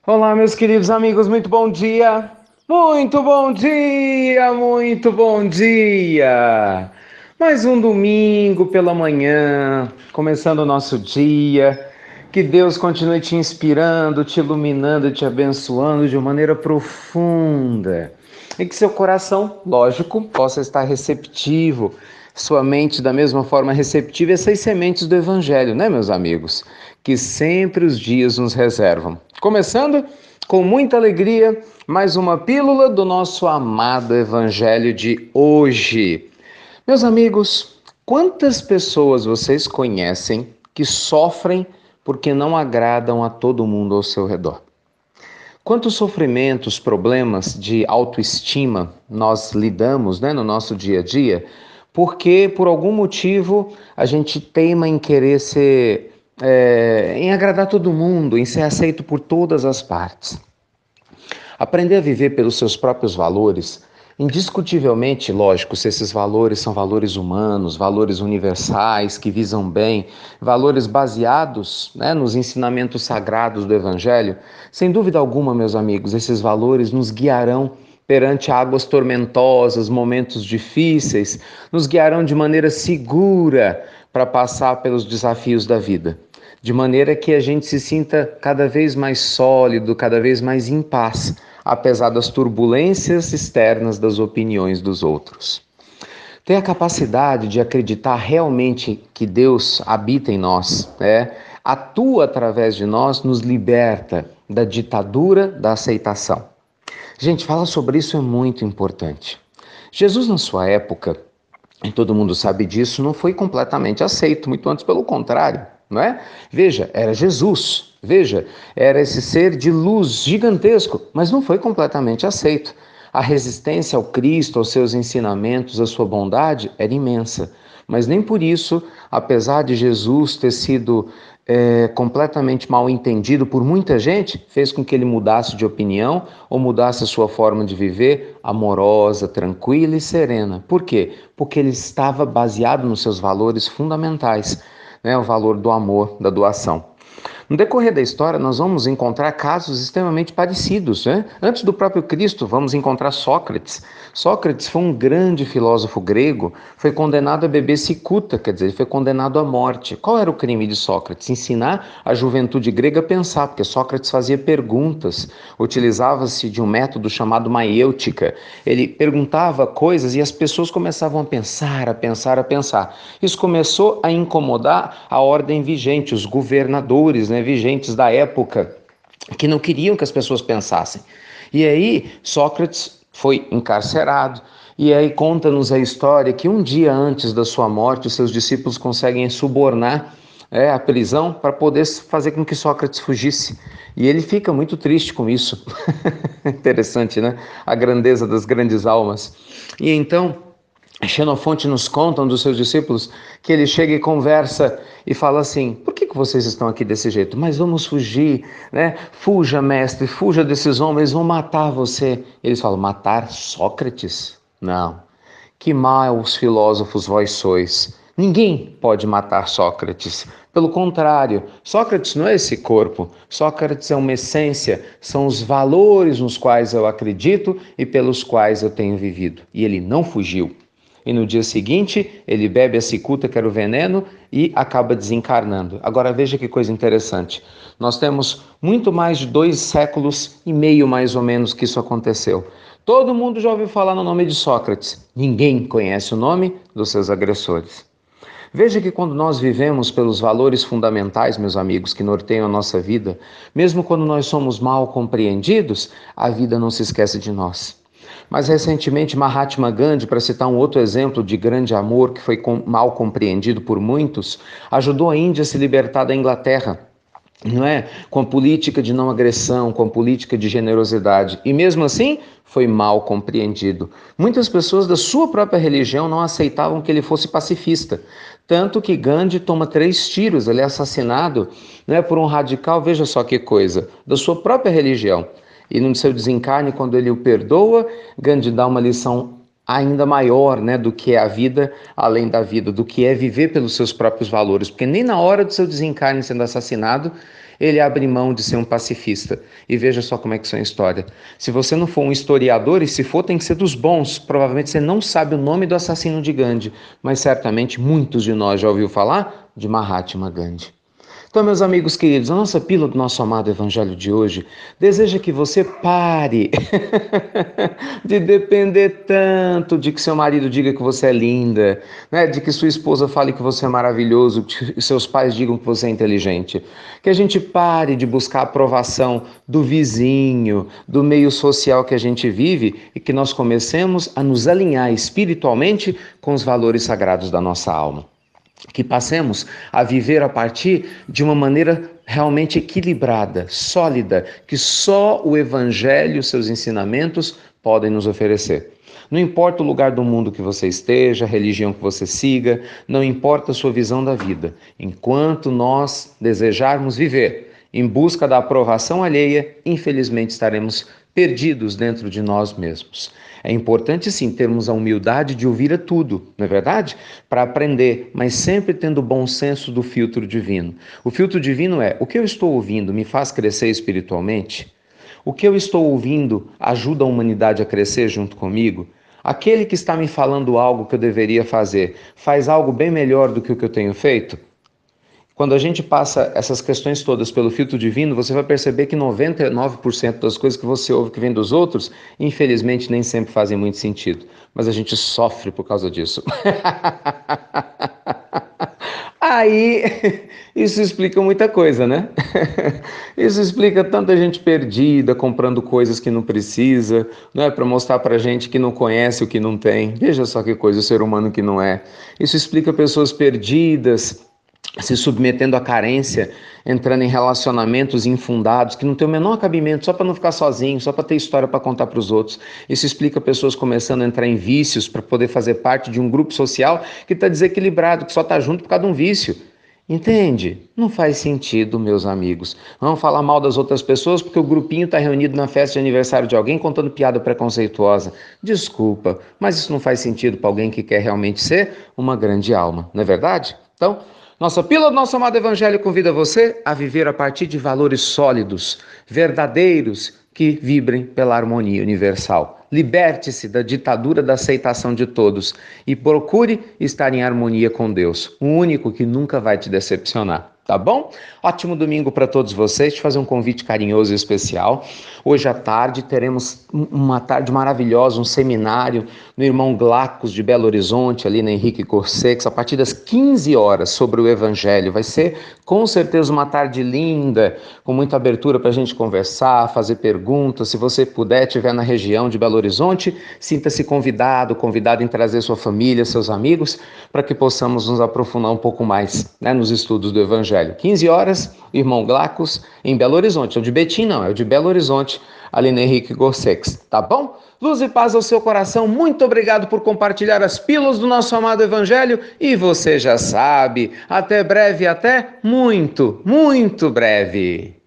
Olá, meus queridos amigos, muito bom dia! Muito bom dia, muito bom dia! Mais um domingo pela manhã, começando o nosso dia. Que Deus continue te inspirando, te iluminando, te abençoando de uma maneira profunda. E que seu coração, lógico, possa estar receptivo, sua mente da mesma forma receptiva, essas sementes do Evangelho, né, meus amigos? Que sempre os dias nos reservam. Começando com muita alegria, mais uma pílula do nosso amado Evangelho de hoje. Meus amigos, quantas pessoas vocês conhecem que sofrem porque não agradam a todo mundo ao seu redor? Quantos sofrimentos, problemas de autoestima nós lidamos, no nosso dia a dia, porque por algum motivo a gente teima em querer ser, em agradar todo mundo, em ser aceito por todas as partes. Aprender a viver pelos seus próprios valores, indiscutivelmente, lógico, se esses valores são valores humanos, valores universais que visam bem, valores baseados, nos ensinamentos sagrados do Evangelho, sem dúvida alguma, meus amigos, esses valores nos guiarão perante águas tormentosas, momentos difíceis, nos guiarão de maneira segura para passar pelos desafios da vida, de maneira que a gente se sinta cada vez mais sólido, cada vez mais em paz, apesar das turbulências externas das opiniões dos outros. Ter a capacidade de acreditar realmente que Deus habita em nós, atua através de nós, nos liberta da ditadura da aceitação. Gente, falar sobre isso é muito importante. Jesus, na sua época, e todo mundo sabe disso, não foi completamente aceito, muito antes pelo contrário, não é? Veja, era Jesus, veja, era esse ser de luz gigantesco, mas não foi completamente aceito. A resistência ao Cristo, aos seus ensinamentos, à sua bondade era imensa, mas nem por isso, apesar de Jesus ter sido completamente mal entendido por muita gente, fez com que ele mudasse de opinião ou mudasse a sua forma de viver amorosa, tranquila e serena. Por quê? Porque ele estava baseado nos seus valores fundamentais, o valor do amor, da doação. No decorrer da história, nós vamos encontrar casos extremamente parecidos, né? Antes do próprio Cristo, vamos encontrar Sócrates. Sócrates foi um grande filósofo grego, foi condenado a beber cicuta, quer dizer, ele foi condenado à morte. Qual era o crime de Sócrates? Ensinar a juventude grega a pensar, porque Sócrates fazia perguntas, utilizava-se de um método chamado maiêutica. Ele perguntava coisas e as pessoas começavam a pensar, a pensar, a pensar. Isso começou a incomodar a ordem vigente, os governadores, vigentes da época, que não queriam que as pessoas pensassem. E aí Sócrates foi encarcerado, e aí conta-nos a história que um dia antes da sua morte, os seus discípulos conseguem subornar a prisão para poder fazer com que Sócrates fugisse. E ele fica muito triste com isso. Interessante, né? A grandeza das grandes almas. E então Xenofonte nos conta, um dos seus discípulos, que ele chega e conversa e fala assim: por que vocês estão aqui desse jeito? Mas vamos fugir, né? Fuja, mestre, fuja desses homens, vão matar você. Eles falam: matar Sócrates? Não. Que maus filósofos vós sois. Ninguém pode matar Sócrates. Pelo contrário, Sócrates não é esse corpo. Sócrates é uma essência, são os valores nos quais eu acredito e pelos quais eu tenho vivido. E ele não fugiu. E no dia seguinte, ele bebe a cicuta, que era o veneno, e acaba desencarnando. Agora veja que coisa interessante. Nós temos muito mais de 2,5 séculos, mais ou menos, que isso aconteceu. Todo mundo já ouviu falar no nome de Sócrates. Ninguém conhece o nome dos seus agressores. Veja que quando nós vivemos pelos valores fundamentais, meus amigos, que norteiam a nossa vida, mesmo quando nós somos mal compreendidos, a vida não se esquece de nós. Mas recentemente Mahatma Gandhi, para citar um outro exemplo de grande amor que foi mal compreendido por muitos, ajudou a Índia a se libertar da Inglaterra, não é? Com a política de não agressão, com a política de generosidade. E mesmo assim, foi mal compreendido. Muitas pessoas da sua própria religião não aceitavam que ele fosse pacifista. Tanto que Gandhi toma 3 tiros, ele é assassinado, por um radical, veja só que coisa, da sua própria religião. E no seu desencarne, quando ele o perdoa, Gandhi dá uma lição ainda maior, né, do que é a vida além da vida, do que é viver pelos seus próprios valores, porque nem na hora do seu desencarne sendo assassinado, ele abre mão de ser um pacifista. E veja só como é que isso é a história. Se você não for um historiador, e se for, tem que ser dos bons, provavelmente você não sabe o nome do assassino de Gandhi, mas certamente muitos de nós já ouviu falar de Mahatma Gandhi. Então, meus amigos queridos, a nossa pílula do nosso amado Evangelho de hoje deseja que você pare de depender tanto de que seu marido diga que você é linda, né? De que sua esposa fale que você é maravilhoso, que seus pais digam que você é inteligente. Que a gente pare de buscar a aprovação do vizinho, do meio social que a gente vive e que nós comecemos a nos alinhar espiritualmente com os valores sagrados da nossa alma. Que passemos a viver a partir de uma maneira realmente equilibrada, sólida, que só o Evangelho e seus ensinamentos podem nos oferecer. Não importa o lugar do mundo que você esteja, a religião que você siga, não importa a sua visão da vida. Enquanto nós desejarmos viver em busca da aprovação alheia, infelizmente estaremos perdidos dentro de nós mesmos. É importante sim termos a humildade de ouvir a tudo, não é verdade? Para aprender, mas sempre tendo o bom senso do filtro divino. O filtro divino é: o que eu estou ouvindo me faz crescer espiritualmente? O que eu estou ouvindo ajuda a humanidade a crescer junto comigo? Aquele que está me falando algo que eu deveria fazer faz algo bem melhor do que o que eu tenho feito? Quando a gente passa essas questões todas pelo filtro divino, você vai perceber que 99% das coisas que você ouve que vem dos outros, infelizmente nem sempre fazem muito sentido. Mas a gente sofre por causa disso. Aí, isso explica muita coisa, né? Isso explica tanta gente perdida, comprando coisas que não precisa, não é? Para mostrar pra gente que não conhece o que não tem. Veja só que coisa, o ser humano que não é. Isso explica pessoas perdidas, se submetendo à carência, entrando em relacionamentos infundados que não tem o menor cabimento, só para não ficar sozinho, só para ter história para contar para os outros. Isso explica pessoas começando a entrar em vícios para poder fazer parte de um grupo social que está desequilibrado, que só está junto por causa de um vício. Entende? Não faz sentido, meus amigos. Vamos falar mal das outras pessoas porque o grupinho está reunido na festa de aniversário de alguém contando piada preconceituosa. Desculpa, mas isso não faz sentido para alguém que quer realmente ser uma grande alma, não é verdade? Então, nossa pílula do nosso amado Evangelho convida você a viver a partir de valores sólidos, verdadeiros, que vibrem pela harmonia universal. Liberte-se da ditadura da aceitação de todos e procure estar em harmonia com Deus, o único que nunca vai te decepcionar. Tá bom? Ótimo domingo para todos vocês. Deixa eu fazer um convite carinhoso e especial. Hoje à tarde teremos uma tarde maravilhosa, um seminário no Irmão Glacos de Belo Horizonte, ali na Henrique Corsex, a partir das 15 horas, sobre o Evangelho. Vai ser com certeza uma tarde linda, com muita abertura para a gente conversar, fazer perguntas. Se você puder, estiver na região de Belo Horizonte, sinta-se convidado em trazer sua família, seus amigos, para que possamos nos aprofundar um pouco mais, né, nos estudos do Evangelho. 15 horas, Irmão Glacos, em Belo Horizonte. É o de Betim, não, é o de Belo Horizonte, ali na Henrique Corsex. Tá bom? Luz e paz ao seu coração. Muito obrigado por compartilhar as pílulas do nosso amado Evangelho. E você já sabe, até breve, até muito, muito breve.